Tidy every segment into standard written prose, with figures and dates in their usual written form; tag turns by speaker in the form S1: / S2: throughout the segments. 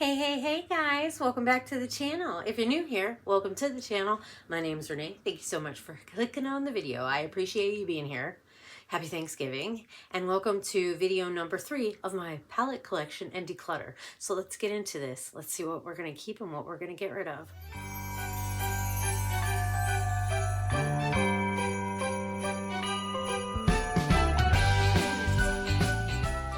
S1: Hey guys, welcome back to the channel. If you're new here, welcome to the channel. My name is Renee. Thank you so much for clicking on the video. I appreciate you being here. Happy Thanksgiving and welcome to video number 3 of my palette collection and declutter. So let's get into this. Let's see what we're going to keep and what we're going to get rid of.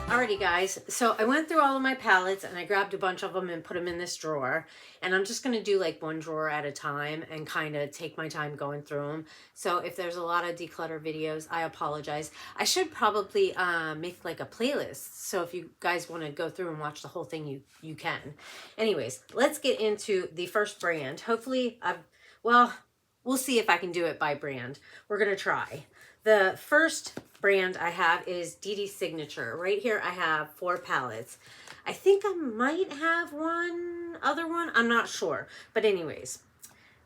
S1: Alrighty guys, so I went through all of my palettes and I grabbed a bunch of them and put them in this drawer, and I'm just going to do like one drawer at a time and kind of take my time going through them. So if there's a lot of declutter videos, I apologize. I should probably make like a playlist, so if you guys want to go through and watch the whole thing, you can. Anyways, let's get into the first brand. Hopefully we'll see if I can do it by brand. We're going to try. The first brand I have is DD Signature. Right here I have 4 palettes. I think I might have one other one. I'm not sure. But anyways,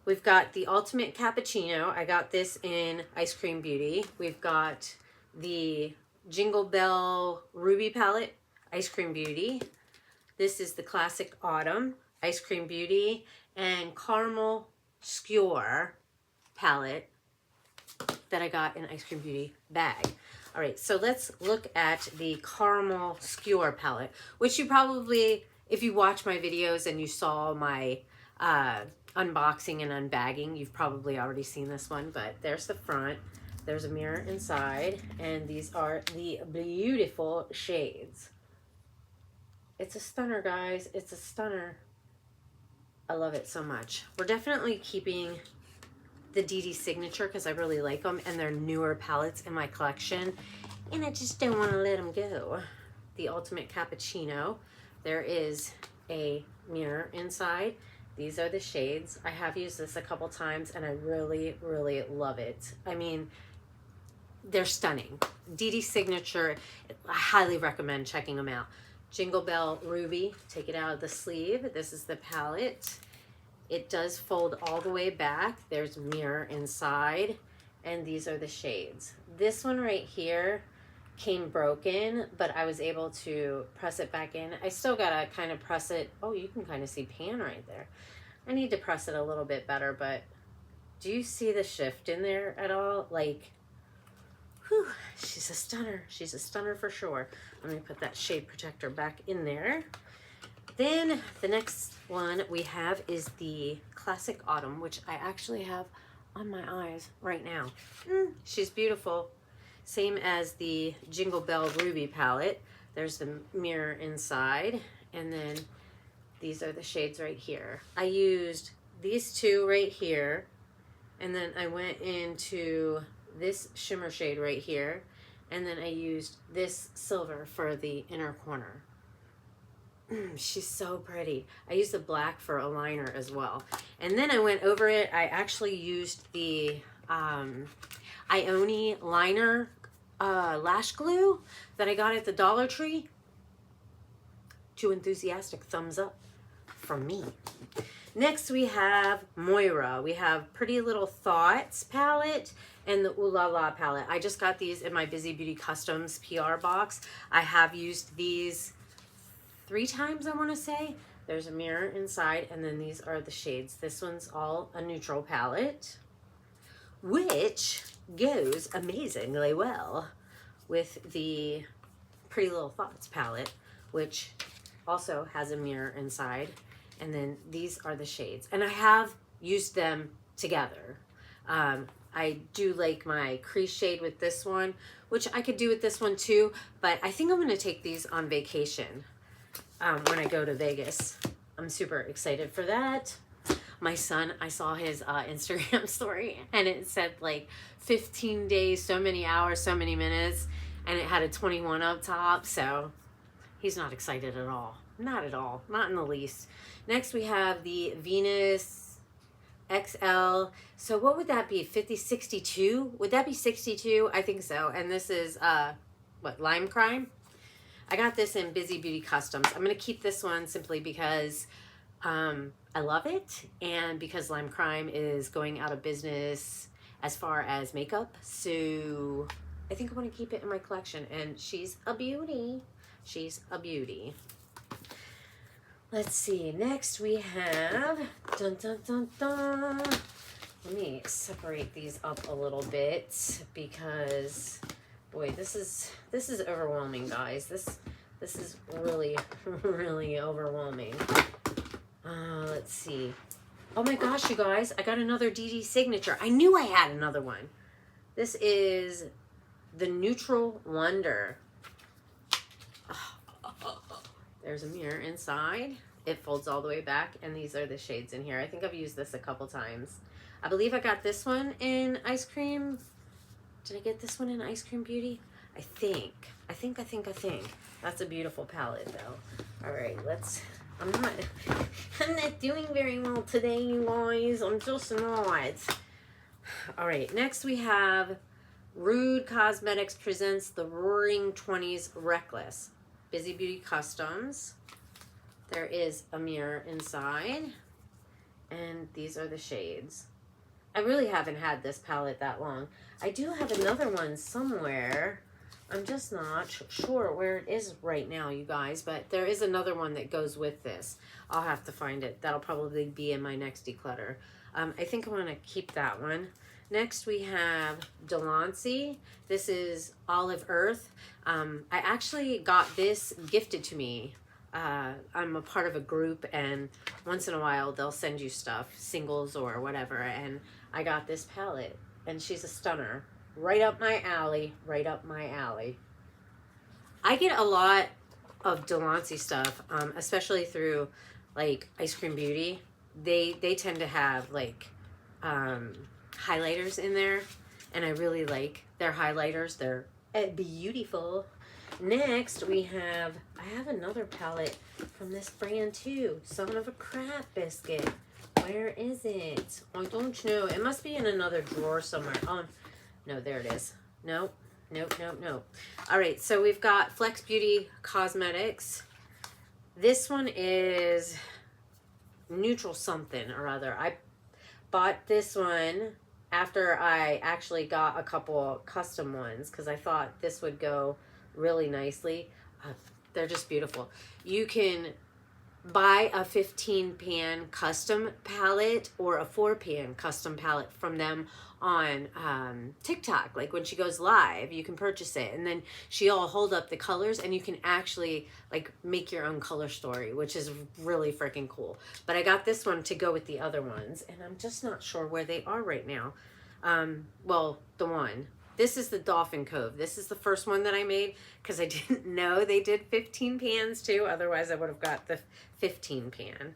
S1: we've got the Ultimate Cappuccino. I got this in Ice Cream Beauty. We've got the Jingle Bell Ruby palette, Ice Cream Beauty. This is the Classic Autumn, Ice Cream Beauty, and Caramel Skewer palette that I got in Ice Cream Beauty bag. All right, so let's look at the Caramel Skewer palette, which you probably, if you watch my videos and you saw my unboxing and unbagging, you've probably already seen this one, but there's the front. There's a mirror inside, and these are the beautiful shades. It's a stunner, guys. It's a stunner. I love it so much. We're definitely keeping the DD Signature because I really like them, and they're newer palettes in my collection, and I just don't want to let them go. The Ultimate Cappuccino, there is a mirror inside. These are the shades. I have used this a couple times and I really love it. I mean, they're stunning. DD Signature, I highly recommend checking them out. Jingle Bell Ruby, take it out of the sleeve. This is the palette. It does fold all the way back. There's a mirror inside, and these are the shades. This one right here came broken, but I was able to press it back in. I still gotta kind of press it. Oh, you can kind of see pan right there. I need to press it a little bit better, but do you see the shift in there at all? Like, whew, she's a stunner. She's a stunner for sure. I'm gonna put that shade protector back in there. Then the next one we have is the Classic Autumn, which I actually have on my eyes right now. She's beautiful. Same as the Jingle Bell Ruby palette. There's the mirror inside, and then these are the shades right here. I used these 2 right here, and then I went into this shimmer shade right here, and then I used this silver for the inner corner. She's so pretty. I used the black for a liner as well. And then I went over it. I actually used the Ioni liner lash glue that I got at the Dollar Tree. 2 enthusiastic thumbs up from me. Next we have Moira. We have Pretty Little Thoughts palette and the Ooh La La palette. I just got these in my Bizy Beauty Customs PR box. I have used these 3 times, I want to say. There's a mirror inside, and then these are the shades. This one's all a neutral palette, which goes amazingly well with the Pretty Little Thoughts palette, which also has a mirror inside, and then these are the shades. And I have used them together. I do like my crease shade with this one, which I could do with this one too, but I think I'm going to take these on vacation. When I go to Vegas. I'm super excited for that. My son, I saw his Instagram story, and it said like 15 days, so many hours, so many minutes, and it had a 21 up top, so he's not excited at all. Not at all. Not in the least. Next we have the Venus XL. So what would that be? 62? Would that be 62? I think so. And this is, what, Lime Crime? I got this in Bizy Beauty Customs. I'm going to keep this one simply because I love it, and because Lime Crime is going out of business as far as makeup. So I think I want to keep it in my collection, and she's a beauty. She's a beauty. Let's see. Next we have, dun dun dun dun. Let me separate these up a little bit because, boy, this is overwhelming, guys. This is really really overwhelming. Let's see. Oh my gosh, you guys, I got another DD signature. I knew I had another one. This is the Neutral Wonder. There's a mirror inside. It folds all the way back, and these are the shades in here. I think I've used this a couple times. I believe I got this one in Ice Cream. Did I get this one in Ice Cream Beauty? I think. That's a beautiful palette, though. All right, let's... I'm not doing very well today, you guys. I'm just not. All right, next we have Rude Cosmetics presents the Roaring 20s Reckless. Bizy Beauty Customs. There is a mirror inside. And these are the shades. I really haven't had this palette that long. I do have another one somewhere. I'm just not sure where it is right now, you guys. But there is another one that goes with this. I'll have to find it. That'll probably be in my next declutter. I think I want to keep that one. Next we have Delancey. This is Olive Earth. I actually got this gifted to me. I'm a part of a group, and once in a while they'll send you stuff, singles or whatever, and I got this palette, and she's a stunner. Right up my alley, right up my alley. I get a lot of Delancey stuff, especially through like Ice Cream Beauty. They tend to have like highlighters in there, and I really like their highlighters. They're beautiful. Next we have, I have another palette from this brand too. Son of a Crap Biscuit. Where is it? I don't know. It must be in another drawer somewhere. No, there it is. Nope. All right, so we've got Flex Beauty Cosmetics. This one is neutral something or other. I bought this one after I actually got a couple custom ones because I thought this would go really nicely. They're just beautiful. You can buy a 15-pan custom palette or a 4-pan custom palette from them on TikTok. Like when she goes live, you can purchase it, and then she'll hold up the colors, and you can actually like make your own color story, which is really freaking cool. But I got this one to go with the other ones, and I'm just not sure where they are right now. Well, the one. This is the Dolphin Cove. This is the first one that I made because I didn't know they did 15 pans too. Otherwise, I would have got the 15 pan.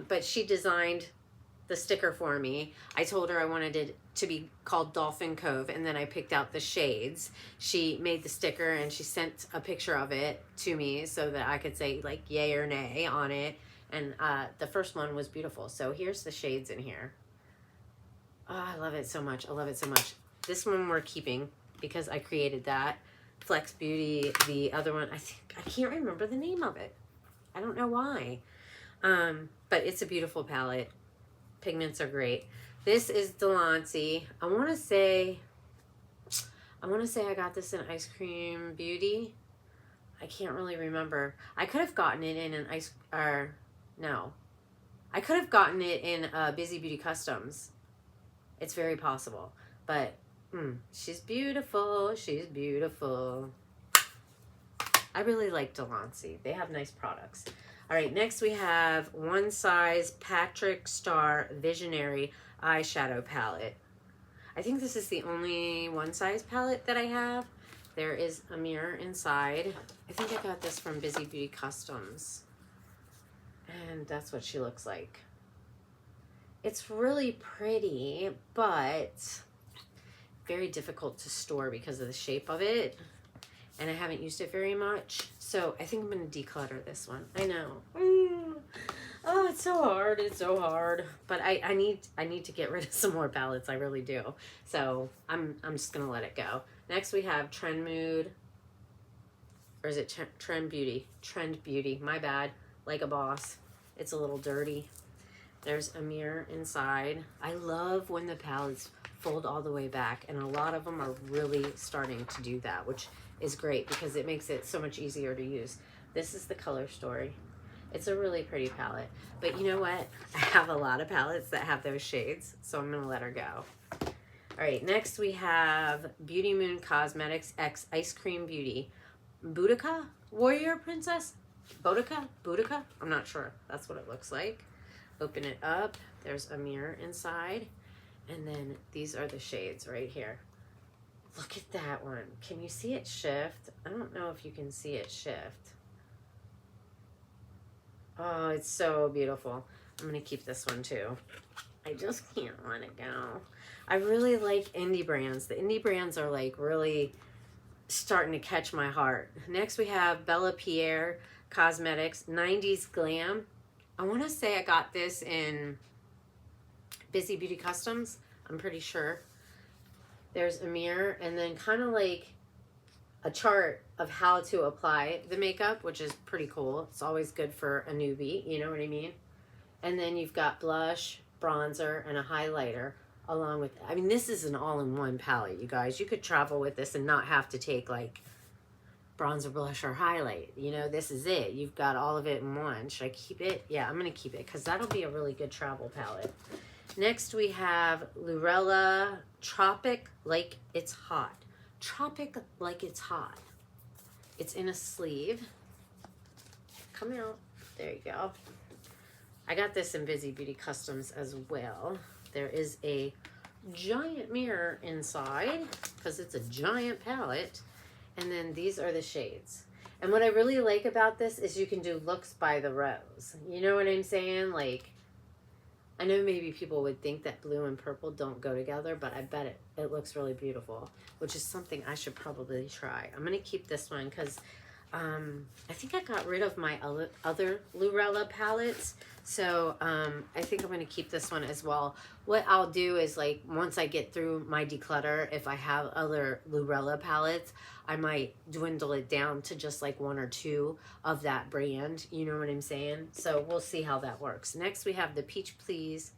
S1: But she designed the sticker for me. I told her I wanted it to be called Dolphin Cove, and then I picked out the shades. She made the sticker, and she sent a picture of it to me so that I could say like yay or nay on it. And the first one was beautiful. So here's the shades in here. Oh, I love it so much. I love it so much. This one we're keeping because I created that. Flex Beauty, the other one, I can't remember the name of it. I don't know why. But it's a beautiful palette. Pigments are great. This is Delancey. I want to say I got this in Ice Cream Beauty. I can't really remember. I could have gotten it in an I could have gotten it in Bizy Beauty Customs. It's very possible. But she's beautiful. She's beautiful. I really like Delancey. They have nice products. All right, next we have One Size Patrick Star Visionary Eyeshadow Palette. I think this is the only one size palette that I have. There is a mirror inside. I think I got this from Bizy Beauty Customs. And that's what she looks like. It's really pretty, but very difficult to store because of the shape of it. And I haven't used it very much. So I think I'm going to declutter this one. I know. Oh, it's so hard. It's so hard. But I need to get rid of some more palettes. I really do. So I'm just going to let it go. Next we have Trend Mood. Or is it Trend Beauty? Trend Beauty. My bad. Like a boss. It's a little dirty. There's a mirror inside. I love when the palettes fold all the way back, and a lot of them are really starting to do that, which is great because it makes it so much easier to use. This is the color story. It's a really pretty palette. But you know what? I have a lot of palettes that have those shades, so I'm going to let her go. All right, next we have Beauty Moon Cosmetics X Ice Cream Beauty. Boudica? Warrior Princess? Boudica? Boudica? I'm not sure. That's what it looks like. Open it up. There's a mirror inside. And then these are the shades right here. Look at that one. Can you see it shift? I don't know if you can see it shift. Oh, it's so beautiful. I'm going to keep this one too. I just can't let it go. I really like indie brands. The indie brands are like really starting to catch my heart. Next we have Bella Pierre Cosmetics 90s Glam. I want to say I got this in Bizy Beauty Customs. I'm pretty sure. There's a mirror and then kind of like a chart of how to apply the makeup, which is pretty cool. It's always good for a newbie, you know what I mean? And then you've got blush, bronzer, and a highlighter along with, I mean, this is an all-in-one palette, you guys. You could travel with this and not have to take like bronzer, blush, or highlight. You know, this is it. You've got all of it in one. Should I keep it? Yeah, I'm going to keep it because that'll be a really good travel palette. Next, we have Lurella Tropic Like It's Hot. Tropic Like It's Hot. It's in a sleeve. Come out. There you go. I got this in Bizy Beauty Customs as well. There is a giant mirror inside because it's a giant palette. And then these are the shades. And what I really like about this is you can do looks by the rose. You know what I'm saying? Like, I know maybe people would think that blue and purple don't go together, but I bet it looks really beautiful, which is something I should probably try. I'm going to keep this one because I think I got rid of my other Lurella palettes. So I think I'm going to keep this one as well. What I'll do is, like, once I get through my declutter, if I have other Lurella palettes, I might dwindle it down to just like one or two of that brand. You know what I'm saying? So we'll see how that works. Next, we have the Peach Please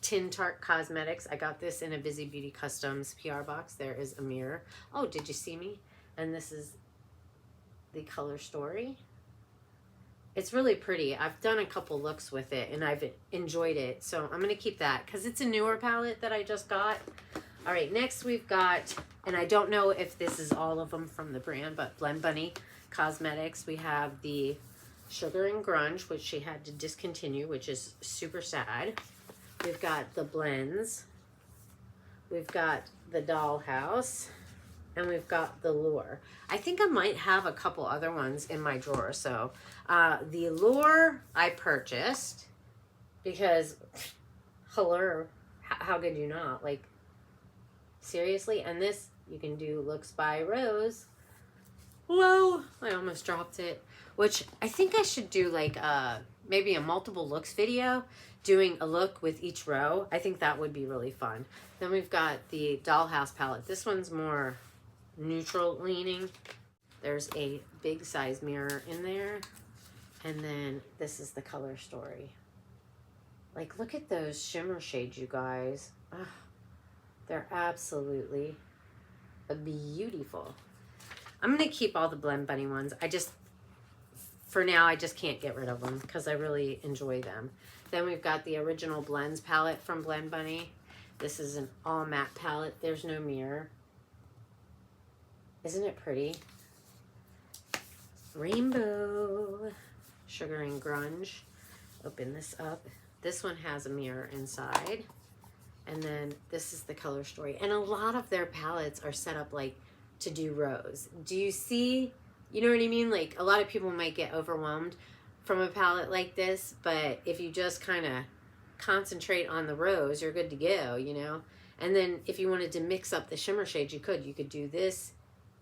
S1: Tin Tart Cosmetics. I got this in a Bizy Beauty Customs PR box. There is a mirror. Oh, did you see me? And this is the color story. It's really pretty. I've done a couple looks with it and I've enjoyed it. So I'm going to keep that because it's a newer palette that I just got. All right, next we've got, and I don't know if this is all of them from the brand, but Blend Bunny Cosmetics. We have the Sugar and Grunge, which she had to discontinue, which is super sad. We've got the blends. We've got the Dollhouse. And we've got the Lure. I think I might have a couple other ones in my drawer. So the Lure I purchased because, hello, how could you not? Like, seriously? And this, you can do looks by Rose. Whoa, I almost dropped it. Which I think I should do like maybe a multiple looks video, doing a look with each row. I think that would be really fun. Then we've got the Dollhouse palette. This one's more neutral leaning. There's a big size mirror in there. And then this is the color story. Like, look at those shimmer shades, you guys. Ugh, they're absolutely beautiful. I'm going to keep all the Blend Bunny ones. For now, I just can't get rid of them because I really enjoy them. Then we've got the Original Blends palette from Blend Bunny. This is an all matte palette. There's no mirror. Isn't it pretty? Rainbow Sugar and Grunge. Open this up. This one has a mirror inside. And then this is the color story. And a lot of their palettes are set up like to do rose. Do you see? You know what I mean? Like, a lot of people might get overwhelmed from a palette like this, but if you just kind of concentrate on the rose, you're good to go, you know? And then if you wanted to mix up the shimmer shades, you could do this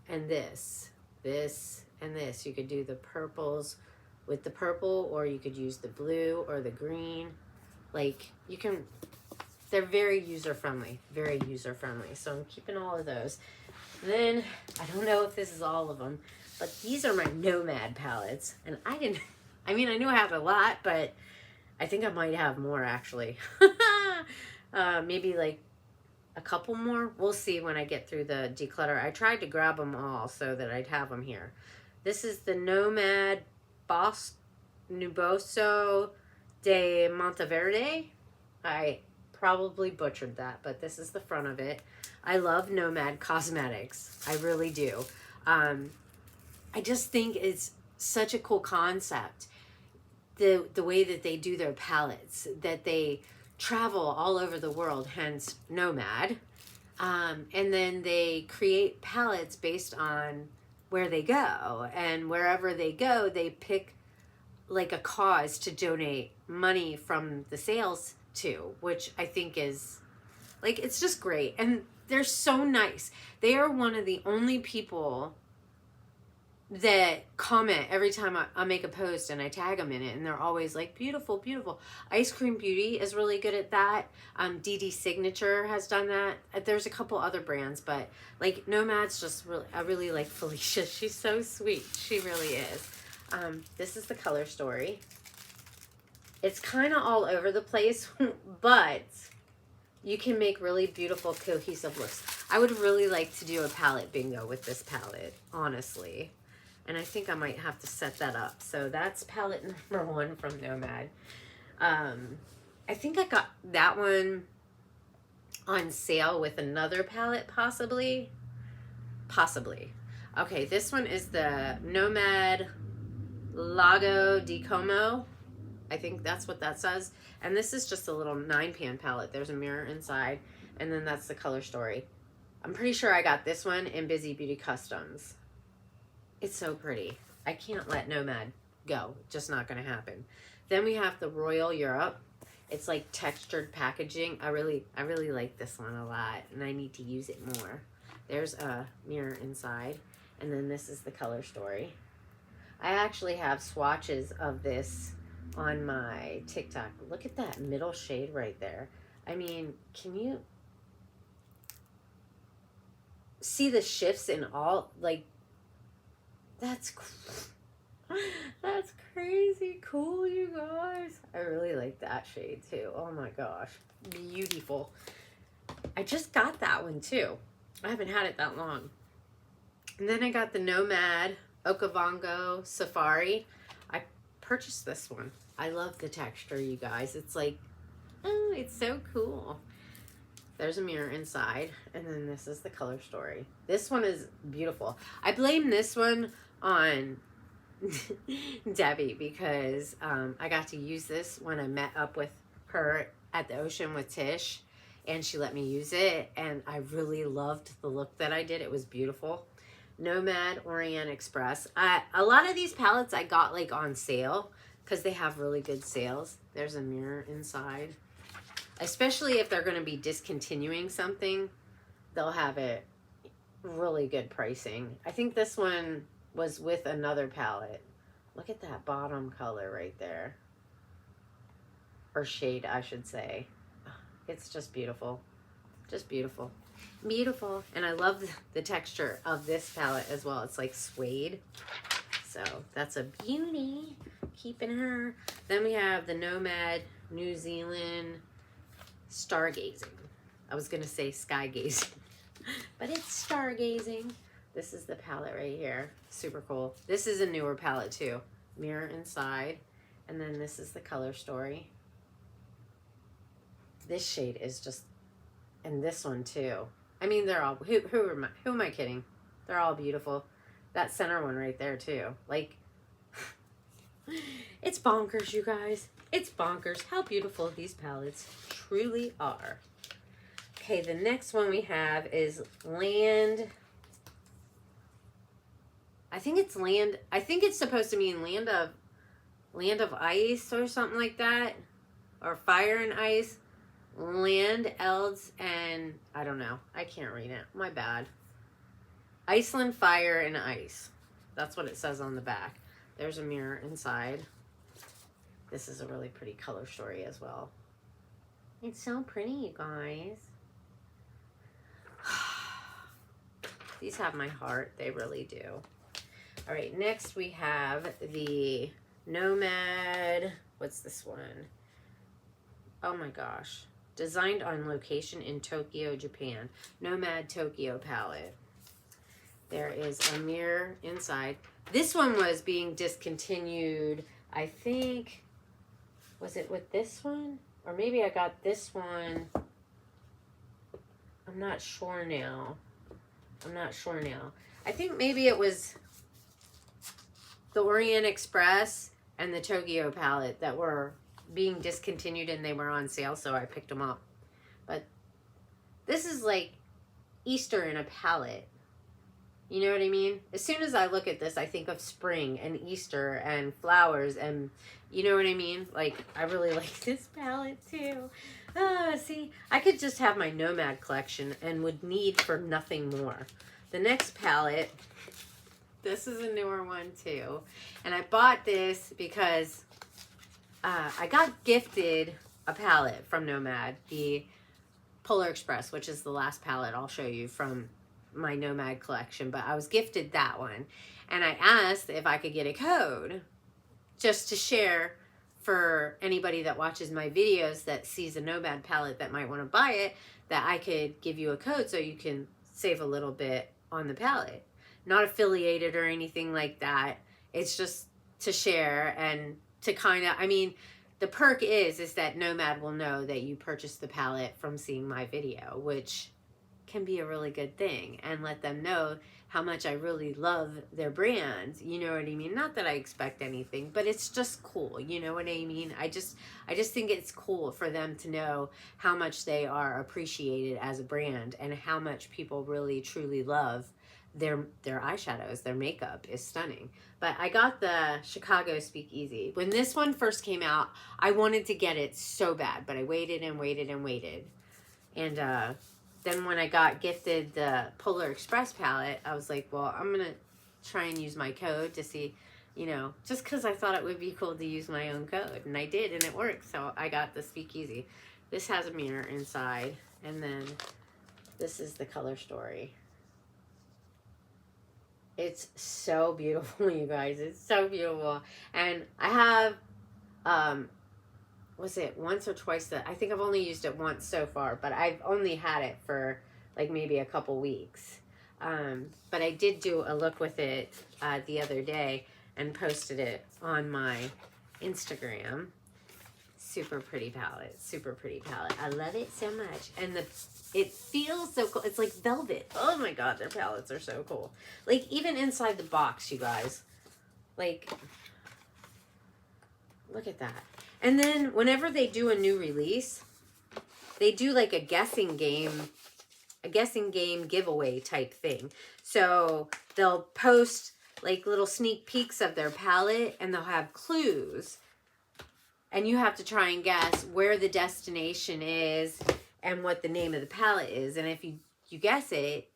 S1: and this and this. You could do the purples with the purple, or you could use the blue or the green. Like, you can, they're very user-friendly, So I'm keeping all of those. Then, I don't know if this is all of them, but these are my Nomad palettes. And I knew I have a lot, but I think I might have more actually. Maybe like a couple more. We'll see when I get through the declutter. I tried to grab them all so that I'd have them here. This is the Nomad Nuboso de Monteverde. I probably butchered that, but this is the front of it. I love Nomad Cosmetics. I really do. I just think it's such a cool concept. The way that they do their palettes, that they travel all over the world, hence Nomad. And then they create palettes based on where they go. And wherever they go, they pick like a cause to donate money from the sales to, which I think is like, it's just great. And they're so nice. They are one of the only people that comment every time I make a post and I tag them in it, and they're always like, beautiful, beautiful. Ice Cream Beauty is really good at that. DD Signature has done that. There's a couple other brands, but like Nomad's just really, I really like Felicia. She's so sweet. She really is. This is the color story. It's kind of all over the place, but you can make really beautiful cohesive looks. I would really like to do a palette bingo with this palette, honestly. And I think I might have to set that up. So that's palette number 1 from Nomad. I think I got that one on sale with another palette, possibly. Possibly. Okay, this one is the Nomad Lago di Como. I think that's what that says. And this is just a little 9-pan palette. There's a mirror inside. And then that's the color story. I'm pretty sure I got this one in Bizy Beauty Customs. It's so pretty. I can't let Nomad go. Just not going to happen. Then we have the Royal Europe. It's like textured packaging. I really like this one a lot, and I need to use it more. There's a mirror inside, and then this is the color story. I actually have swatches of this on my TikTok. Look at that middle shade right there. I mean, can you see the shifts in all, like, that's crazy cool, you guys. I really like that shade too. Oh my gosh, beautiful. I just got that one too. I haven't had it that long. And then I got the Nomad Okavango Safari. I purchased this one. I love the texture, you guys. It's like, oh, it's so cool. There's a mirror inside, and then this is the color story. This one is beautiful. I blame this one on Debbie because I got to use this when I met up with her at the ocean with Tish, and she let me use it, and I really loved the look that I did. It was beautiful. Nomad Orient Express. A lot of these palettes I got like on sale because they have really good sales. There's a mirror inside. Especially if they're going to be discontinuing something, they'll have it really good pricing. I think this one was with another palette. Look at that bottom color right there. Or shade, I should say. It's just beautiful. Just beautiful. Beautiful. And I love the texture of this palette as well. It's like suede. So that's a beauty. Keeping her. Then we have the Nomad New Zealand Stargazing. I was going to say sky gazing, but it's stargazing. This is the palette right here. Super cool. This is a newer palette too. Mirror inside. And then this is the color story. This shade is just, and this one too. I mean, they're all, who am I kidding? They're all beautiful. That center one right there too. Like, it's bonkers, you guys. It's bonkers how beautiful these palettes truly are. Okay, the next one we have is Land. I think it's Land. I think it's supposed to mean Land of Ice or something like that. Or Fire and Ice. Land, Elds, and I don't know. I can't read it. My bad. Iceland, Fire, and Ice. That's what it says on the back. There's a mirror inside. This is a really pretty color story as well. It's so pretty, you guys. These have my heart. They really do. All right, next we have the Nomad. What's this one? Oh my gosh. Designed on location in Tokyo, Japan. Nomad Tokyo palette. There is a mirror inside. This one was being discontinued I think, was it with this one? Or maybe I got this one. I'm not sure now. I think maybe it was the Orient Express and the Tokyo palette that were being discontinued and they were on sale, so I picked them up. But this is like Easter in a palette. You know what I mean? As soon as I look at this, I think of spring and Easter and flowers and, you know what I mean? Like, I really like this palette too. See, I could just have my Nomad collection and would need for nothing more. The next palette, this is a newer one too. And I bought this because I got gifted a palette from Nomad, the Polar Express, which is the last palette I'll show you from my Nomad collection, but I was gifted that one. And I asked if I could get a code just to share for anybody that watches my videos that sees a Nomad palette that might want to buy it, that I could give you a code so you can save a little bit on the palette. Not affiliated or anything like that. It's just to share and to kind of, I mean, the perk is that Nomad will know that you purchased the palette from seeing my video, which can be a really good thing, and let them know how much I really love their brand. You know what I mean? Not that I expect anything, but it's just cool. You know what I mean? I just think it's cool for them to know how much they are appreciated as a brand and how much people really truly love their eyeshadows. Their makeup is stunning. But I got the Chicago Speakeasy. When this one first came out, I wanted to get it so bad, but I waited and waited and waited. And then when I got gifted the Polar Express palette, I was like, well, I'm going to try and use my code to see, you know, just because I thought it would be cool to use my own code. And I did, and it worked. So I got the Speakeasy. This has a mirror inside. And then this is the color story. It's so beautiful, you guys. It's so beautiful. And I have, was it once or twice that I think I've only used it once so far, but I've only had it for like maybe a couple weeks. But I did do a look with it the other day and posted it on my Instagram. Super pretty palette. Super pretty palette. I love it so much. And it feels so cool. It's like velvet. Oh my god, their palettes are so cool. Like even inside the box, you guys. Like, look at that. And then whenever they do a new release, they do like a guessing game giveaway type thing. So they'll post like little sneak peeks of their palette and they'll have clues. And you have to try and guess where the destination is and what the name of the palette is. And if you guess it,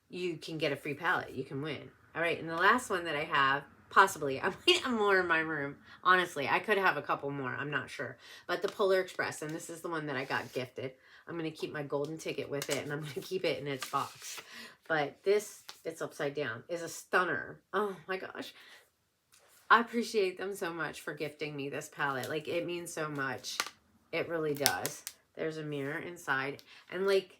S1: you can get a free palette. You can win. All right, and the last one that I have, possibly, I might have more in my room. Honestly, I could have a couple more. I'm not sure. But the Polar Express, and this is the one that I got gifted. I'm going to keep my golden ticket with it, and I'm going to keep it in its box. But this, it's upside down, is a stunner. Oh my gosh. I appreciate them so much for gifting me this palette. Like, it means so much. It really does. There's a mirror inside. And, like,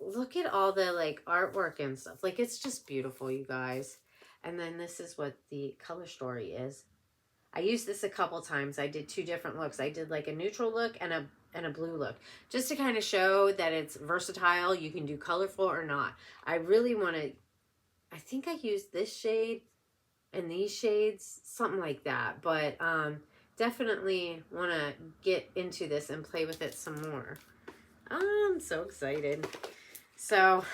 S1: look at all the, like, artwork and stuff. Like, it's just beautiful, you guys. And then this is what the color story is. I used this a couple times. I did 2 different looks. I did, like, a neutral look and a blue look. Just to kind of show that it's versatile. You can do colorful or not. I really want to... I think I used this shade and these shades, something like that, but definitely want to get into this and play with it some more. I'm so excited. So,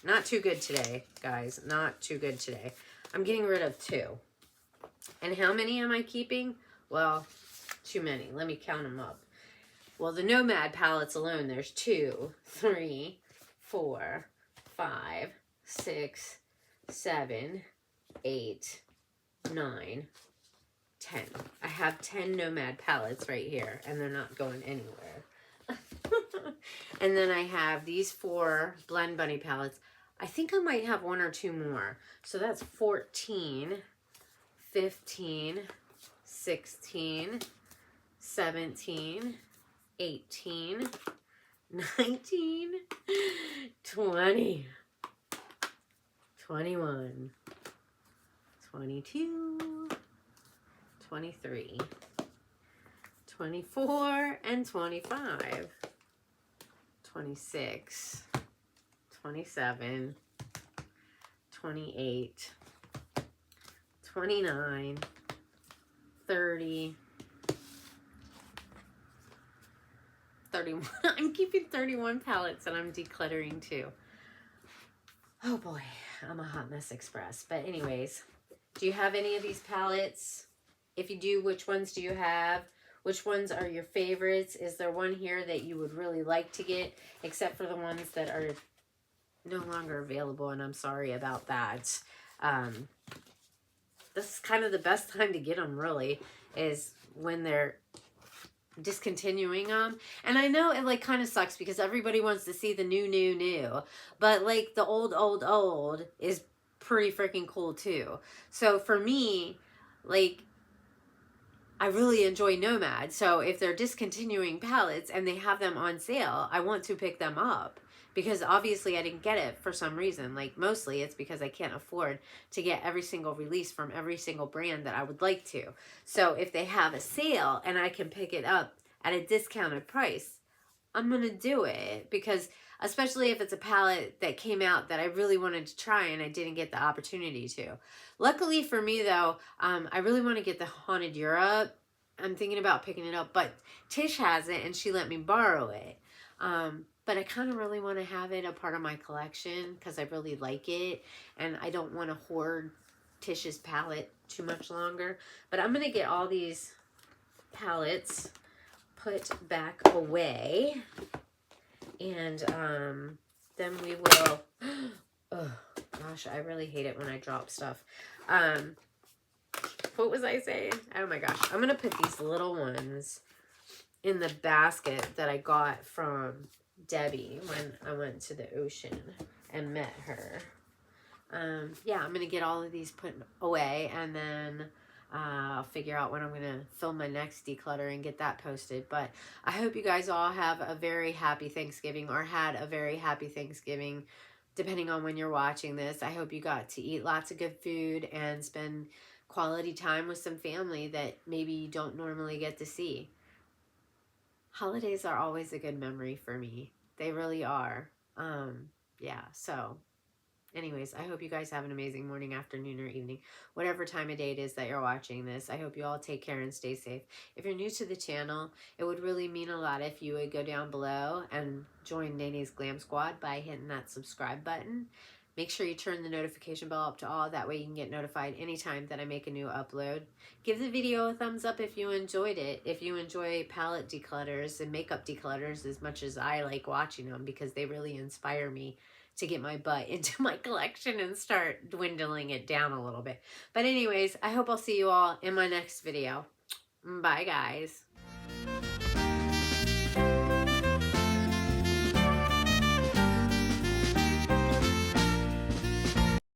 S1: not too good today, guys. Not too good today. I'm getting rid of 2. And how many am I keeping? Well, too many. Let me count them up. Well, the Nomad palettes alone, there's 2, 3, 4, 5, 6, 7, 8, 9, 10. I have 10 Nomad palettes right here, and they're not going anywhere. And then I have these 4 Blend Bunny palettes. I think I might have 1 or 2 more. So that's 14, 15, 16, 17, 18, 19, 20, 21, 22, 23, 24, and 25, 26, 27, 28, 29, 30, 31. I'm keeping 31 palettes and I'm decluttering too. Oh boy, I'm a hot mess express. But anyways, do you have any of these palettes? If you do, which ones do you have? Which ones are your favorites? Is there one here that you would really like to get, except for the ones that are no longer available? And I'm sorry about that. This is kind of the best time to get them, really, is when they're discontinuing them. And I know it like kind of sucks because everybody wants to see the new, but like the old is pretty freaking cool too. So for me, like, I really enjoy Nomad. So if they're discontinuing palettes and they have them on sale, I want to pick them up, because obviously I didn't get it for some reason. Like, mostly it's because I can't afford to get every single release from every single brand that I would like to. So if they have a sale and I can pick it up at a discounted price, I'm going to do it, because especially if it's a palette that came out that I really wanted to try and I didn't get the opportunity to. Luckily for me though, I really want to get the Haunted Europe. I'm thinking about picking it up, but Tish has it and she let me borrow it. But I kind of really want to have it a part of my collection because I really like it and I don't want to hoard Tish's palette too much longer. But I'm going to get all these palettes put back away, and then we will, oh gosh, I really hate it when I drop stuff. What was I saying? Oh my gosh, I'm gonna put these little ones in the basket that I got from Debbie when I went to the ocean and met her. Yeah, I'm gonna get all of these put away, and then I'll figure out when I'm going to film my next declutter and get that posted. But I hope you guys all have a very happy Thanksgiving, or had a very happy Thanksgiving, depending on when you're watching this. I hope you got to eat lots of good food and spend quality time with some family that maybe you don't normally get to see. Holidays are always a good memory for me. They really are. Yeah, so anyways, I hope you guys have an amazing morning, afternoon, or evening, whatever time of day it is that you're watching this. I hope you all take care and stay safe. If you're new to the channel, it would really mean a lot if you would go down below and join Nene's Glam Squad by hitting that subscribe button. Make sure you turn the notification bell up to all. That way you can get notified anytime that I make a new upload. Give the video a thumbs up if you enjoyed it. If you enjoy palette declutters and makeup declutters as much as I like watching them, because they really inspire me to get my butt into my collection and start dwindling it down a little bit. But anyways, I hope I'll see you all in my next video. Bye, guys.